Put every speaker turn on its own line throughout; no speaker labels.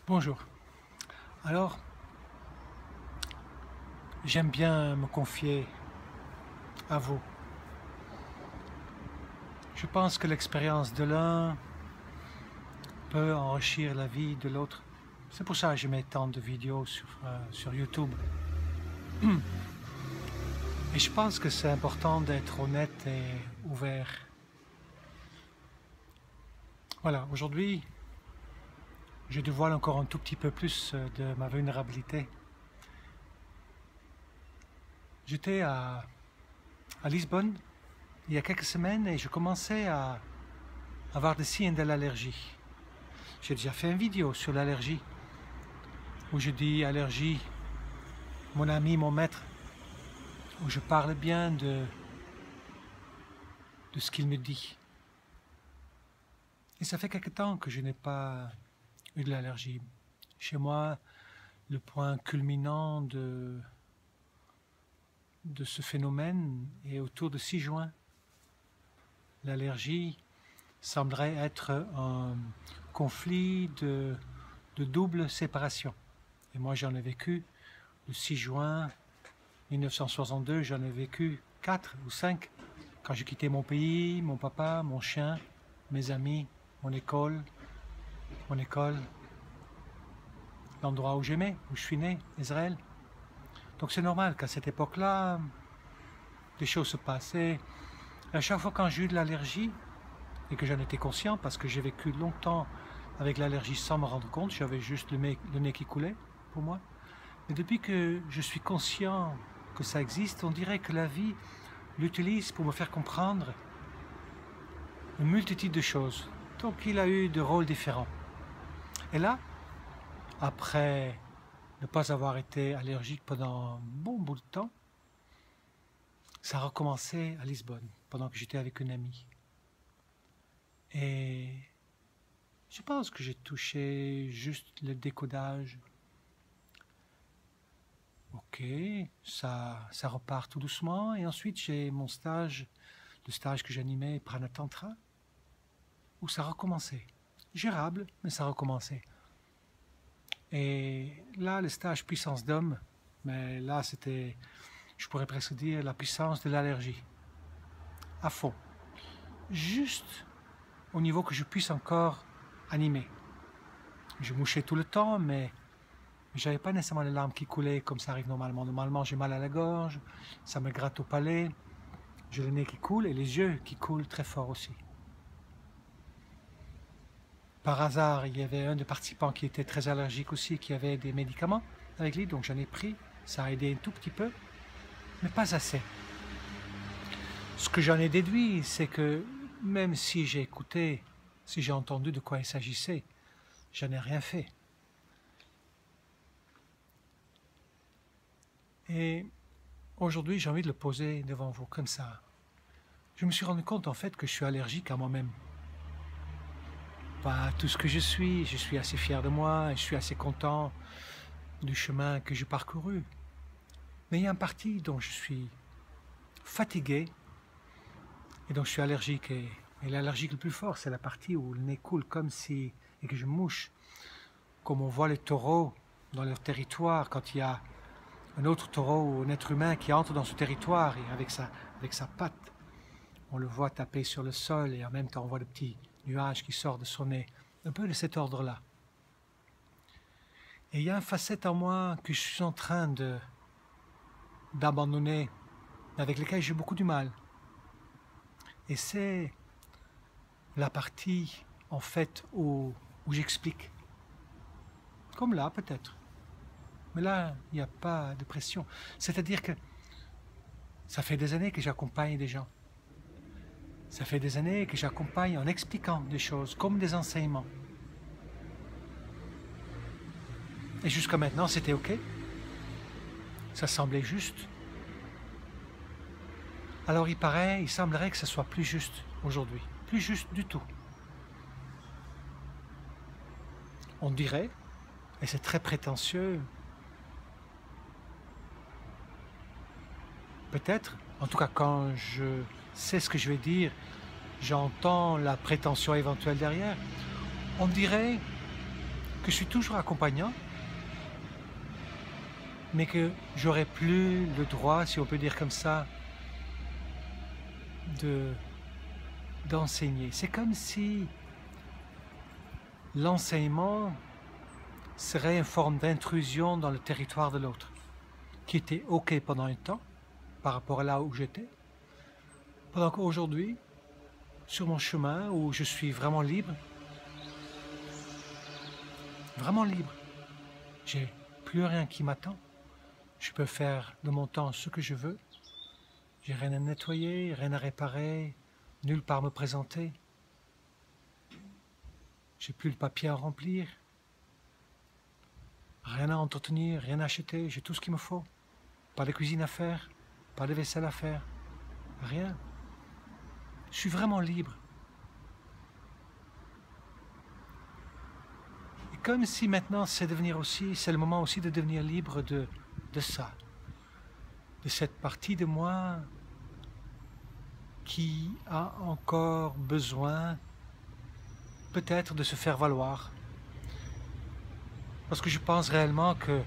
Bonjour. Alors, j'aime bien me confier à vous. Je pense que l'expérience de l'un peut enrichir la vie de l'autre. C'est pour ça que je mets tant de vidéos sur YouTube. Et je pense que c'est important d'être honnête et ouvert. Voilà, aujourd'hui, je dévoile encore un tout petit peu plus de ma vulnérabilité. J'étais à Lisbonne il y a quelques semaines et je commençais à avoir des signes de l'allergie. J'ai déjà fait une vidéo sur l'allergie où je dis allergie, mon ami, mon maître, où je parle bien de ce qu'il me dit. Et ça fait quelque temps que je n'ai pas eu de l'allergie. Chez moi, le point culminant de ce phénomène est autour de 6 juin. L'allergie semblerait être un conflit de double séparation. Et moi, j'en ai vécu le 6 juin 1962, j'en ai vécu 4 ou 5 quand j'ai quitté mon pays, mon papa, mon chien, mes amis, mon école, l'endroit où j'aimais, où je suis né, Israël. Donc c'est normal qu'à cette époque-là, des choses se passaient. À chaque fois quand j'ai eu de l'allergie, et que j'en étais conscient, parce que j'ai vécu longtemps avec l'allergie sans me rendre compte, j'avais juste le nez qui coulait, pour moi. Mais depuis que je suis conscient que ça existe, on dirait que la vie l'utilise pour me faire comprendre une multitude de choses. Donc il a eu de rôles différents. Et là, après ne pas avoir été allergique pendant un bon bout de temps, ça a recommencé à Lisbonne, pendant que j'étais avec une amie. Et je pense que j'ai touché juste le décodage. Ok, ça repart tout doucement. Et ensuite, j'ai mon stage, le stage que j'animais, Pranatantra, où ça a recommencé. Gérable, mais ça a recommencé. Et là, le stage puissance d'homme, mais là, c'était, je pourrais presque dire, la puissance de l'allergie. À fond. Juste au niveau que je puisse encore animer. Je mouchais tout le temps, mais j'avais pas nécessairement les larmes qui coulaient comme ça arrive normalement. Normalement, j'ai mal à la gorge, ça me gratte au palais, j'ai le nez qui coule et les yeux qui coulent très fort aussi. Par hasard, il y avait un des participants qui était très allergique aussi, qui avait des médicaments avec lui, donc j'en ai pris. Ça a aidé un tout petit peu, mais pas assez. Ce que j'en ai déduit, c'est que même si j'ai écouté, si j'ai entendu de quoi il s'agissait, je n'ai rien fait. Et aujourd'hui, j'ai envie de le poser devant vous comme ça. Je me suis rendu compte en fait que je suis allergique à moi-même. Pas tout ce que je suis assez fier de moi, et je suis assez content du chemin que j'ai parcouru. Mais il y a une partie dont je suis fatigué et dont je suis allergique. Et l'allergique le plus fort, c'est la partie où le nez coule comme si, et que je mouche, comme on voit les taureaux dans leur territoire, quand il y a un autre taureau ou un être humain qui entre dans ce territoire et avec sa patte, on le voit taper sur le sol et en même temps on voit le petit nuage qui sort de son nez. Un peu de cet ordre-là. Et il y a une facette en moi que je suis en train d'abandonner, avec laquelle j'ai beaucoup du mal. Et c'est la partie, en fait, où j'explique. Comme là, peut-être. Mais là, il n'y a pas de pression. C'est-à-dire que ça fait des années que j'accompagne des gens. Ça fait des années que j'accompagne en expliquant des choses, comme des enseignements. Et jusqu'à maintenant, c'était OK. Ça semblait juste. Alors il semblerait que ce soit plus juste aujourd'hui. Plus juste du tout. On dirait, et c'est très prétentieux, peut-être, en tout cas quand je sais ce que je vais dire, j'entends la prétention éventuelle derrière, on dirait que je suis toujours accompagnant, mais que j'aurais plus le droit, si on peut dire comme ça, d'enseigner. C'est comme si l'enseignement serait une forme d'intrusion dans le territoire de l'autre, qui était OK pendant un temps, par rapport à là où j'étais, pendant qu'aujourd'hui, sur mon chemin où je suis vraiment libre, j'ai plus rien qui m'attend, je peux faire de mon temps ce que je veux, j'ai rien à nettoyer, rien à réparer, nulle part me présenter, j'ai plus de papier à remplir, rien à entretenir, rien à acheter, j'ai tout ce qu'il me faut, pas de cuisine à faire, pas de vaisselle à faire, rien. Je suis vraiment libre. Et comme si maintenant c'est le moment aussi de devenir libre de ça, de cette partie de moi qui a encore besoin peut-être de se faire valoir. Parce que je pense réellement que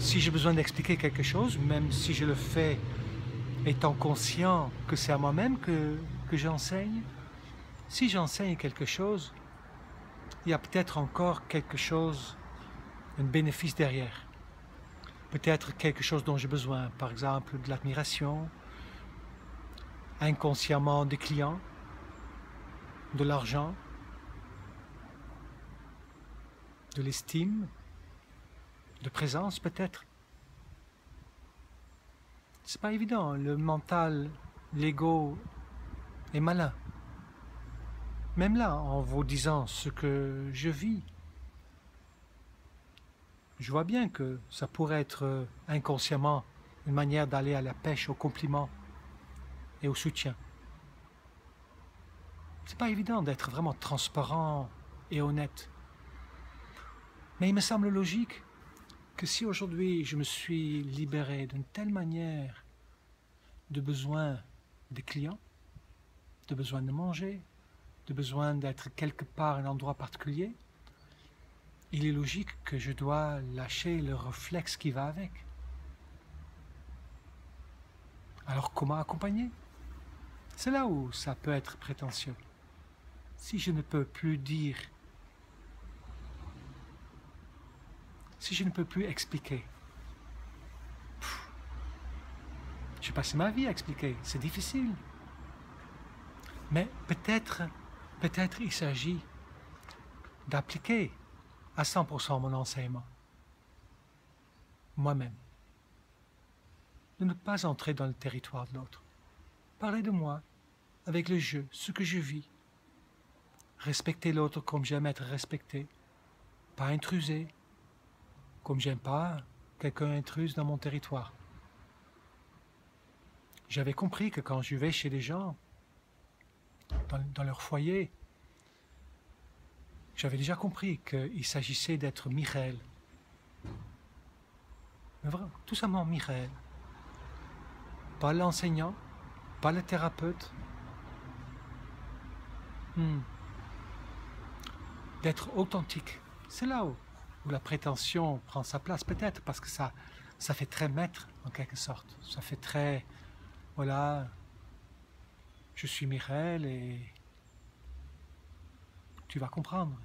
si j'ai besoin d'expliquer quelque chose, même si je le fais étant conscient que c'est à moi-même que j'enseigne, si j'enseigne quelque chose, il y a peut-être encore quelque chose, un bénéfice derrière. Peut-être quelque chose dont j'ai besoin, par exemple de l'admiration, inconsciemment des clients, de l'argent, de l'estime, de présence peut-être. C'est pas évident, le mental, l'ego est malin. Même là, en vous disant ce que je vis, je vois bien que ça pourrait être inconsciemment une manière d'aller à la pêche, au compliment et au soutien. C'est pas évident d'être vraiment transparent et honnête. Mais il me semble logique que si aujourd'hui je me suis libéré d'une telle manière de besoin des clients, de besoin de manger, de besoin d'être quelque part à un endroit particulier, il est logique que je dois lâcher le réflexe qui va avec. Alors comment accompagner? C'est là où ça peut être prétentieux. Si je ne peux plus dire, si je ne peux plus expliquer, j'ai passé ma vie à expliquer, c'est difficile. Mais peut-être il s'agit d'appliquer à 100% mon enseignement, moi-même. De ne pas entrer dans le territoire de l'autre. Parler de moi, avec le jeu, ce que je vis. Respecter l'autre comme j'aime être respecté. Pas intruser, comme j'aime pas quelqu'un intruse dans mon territoire. J'avais compris que quand je vais chez les gens, dans leur foyer, j'avais déjà compris qu'il s'agissait d'être Michael. Mais vraiment, tout simplement Michael. Pas l'enseignant, pas le thérapeute. D'être authentique. C'est là où la prétention prend sa place, peut-être, parce que ça fait très maître, en quelque sorte. Ça fait très, voilà, je suis Michael et tu vas comprendre.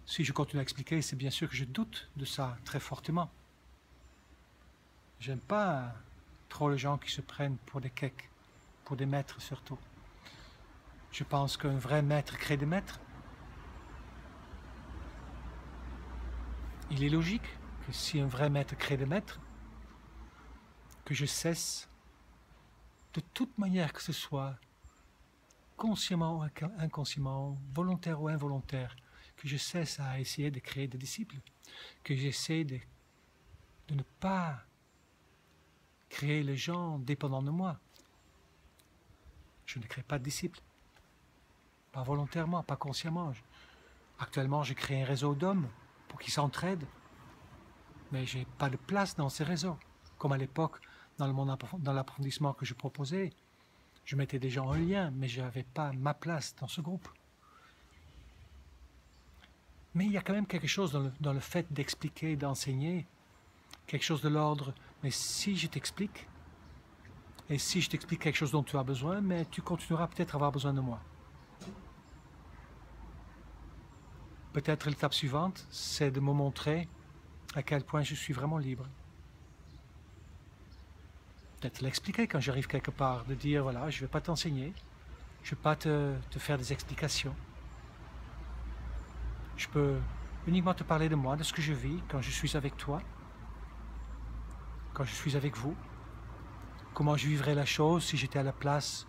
Si je continue à expliquer, c'est bien sûr que je doute de ça très fortement. J'aime pas trop les gens qui se prennent pour des cakes, pour des maîtres surtout. Je pense qu'un vrai maître crée des maîtres. Il est logique que si un vrai maître crée des maîtres, que je cesse, de toute manière que ce soit, consciemment ou inconsciemment, volontaire ou involontaire, que je cesse à essayer de créer des disciples, que j'essaie de ne pas créer les gens dépendants de moi. Je ne crée pas de disciples. Pas volontairement, pas consciemment. Actuellement, j'ai créé un réseau d'hommes pour qu'ils s'entraident. Mais je n'ai pas de place dans ces réseaux. Comme à l'époque, dans l'approfondissement que je proposais, je mettais des gens en lien, mais je n'avais pas ma place dans ce groupe. Mais il y a quand même quelque chose dans le fait d'expliquer, d'enseigner, quelque chose de l'ordre. Mais si je t'explique, et si je t'explique quelque chose dont tu as besoin, mais tu continueras peut-être à avoir besoin de moi. Peut-être l'étape suivante, c'est de me montrer à quel point je suis vraiment libre. Peut-être l'expliquer quand j'arrive quelque part, de dire voilà, je ne vais pas t'enseigner, je ne vais pas te faire des explications. Je peux uniquement te parler de moi, de ce que je vis quand je suis avec toi, quand je suis avec vous. Comment je vivrais la chose si j'étais à la place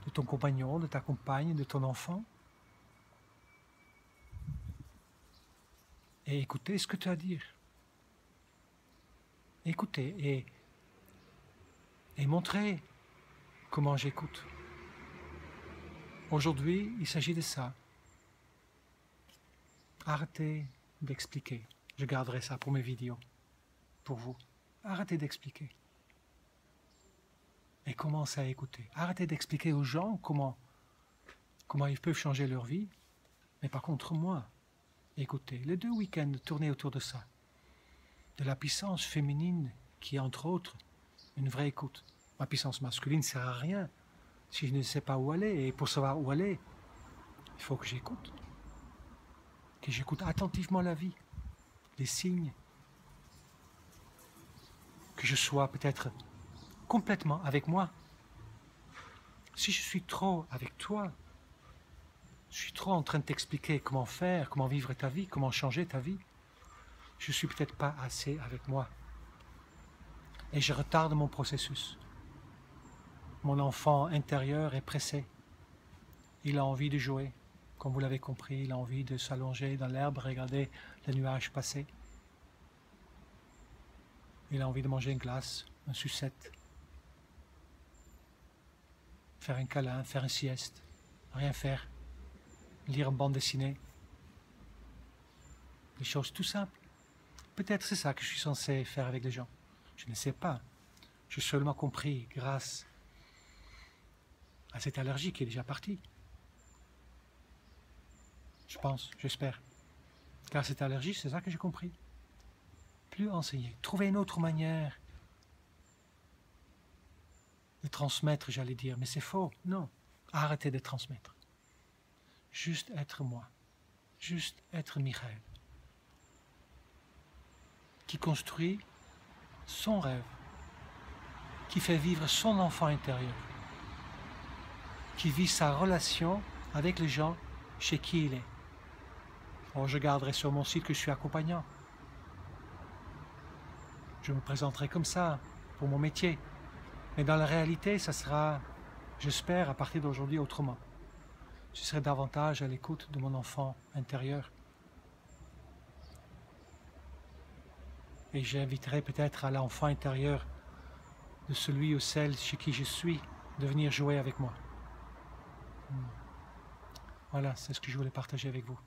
de ton compagnon, de ta compagne, de ton enfant. Et écoutez ce que tu as à dire. Écoutez et montrer comment j'écoute. Aujourd'hui, il s'agit de ça. Arrêtez d'expliquer. Je garderai ça pour mes vidéos, pour vous. Arrêtez d'expliquer. Et commencez à écouter. Arrêtez d'expliquer aux gens comment ils peuvent changer leur vie. Mais par contre, moi, écoutez. Les 2 week-ends tournés autour de ça. De la puissance féminine qui est entre autres une vraie écoute. Ma puissance masculine ne sert à rien si je ne sais pas où aller. Et pour savoir où aller, il faut que j'écoute. Que j'écoute attentivement la vie, les signes. Que je sois peut-être complètement avec moi. Si je suis trop avec toi, je suis trop en train de t'expliquer comment faire, comment vivre ta vie, comment changer ta vie. Je ne suis peut-être pas assez avec moi. Et je retarde mon processus. Mon enfant intérieur est pressé. Il a envie de jouer. Comme vous l'avez compris, il a envie de s'allonger dans l'herbe, regarder les nuages passer. Il a envie de manger une glace, une sucette. Faire un câlin, faire une sieste. Rien faire. Lire une bande dessinée. Des choses tout simples. Peut-être c'est ça que je suis censé faire avec les gens. Je ne sais pas. J'ai seulement compris grâce à cette allergie qui est déjà partie. Je pense, j'espère. Car cette allergie, c'est ça que j'ai compris. Plus enseigner. Trouver une autre manière de transmettre, j'allais dire. Mais c'est faux. Non. Arrêtez de transmettre. Juste être moi. Juste être Michael. Qui construit son rêve. Qui fait vivre son enfant intérieur. Qui vit sa relation avec les gens chez qui il est. Alors je garderai sur mon site que je suis accompagnant. Je me présenterai comme ça, pour mon métier. Mais dans la réalité, ça sera, j'espère, à partir d'aujourd'hui, autrement. Je serai davantage à l'écoute de mon enfant intérieur. Et j'inviterai peut-être à l'enfant intérieur de celui ou celle chez qui je suis de venir jouer avec moi. Voilà, c'est ce que je voulais partager avec vous.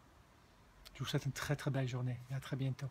Je vous souhaite une très très belle journée et à très bientôt.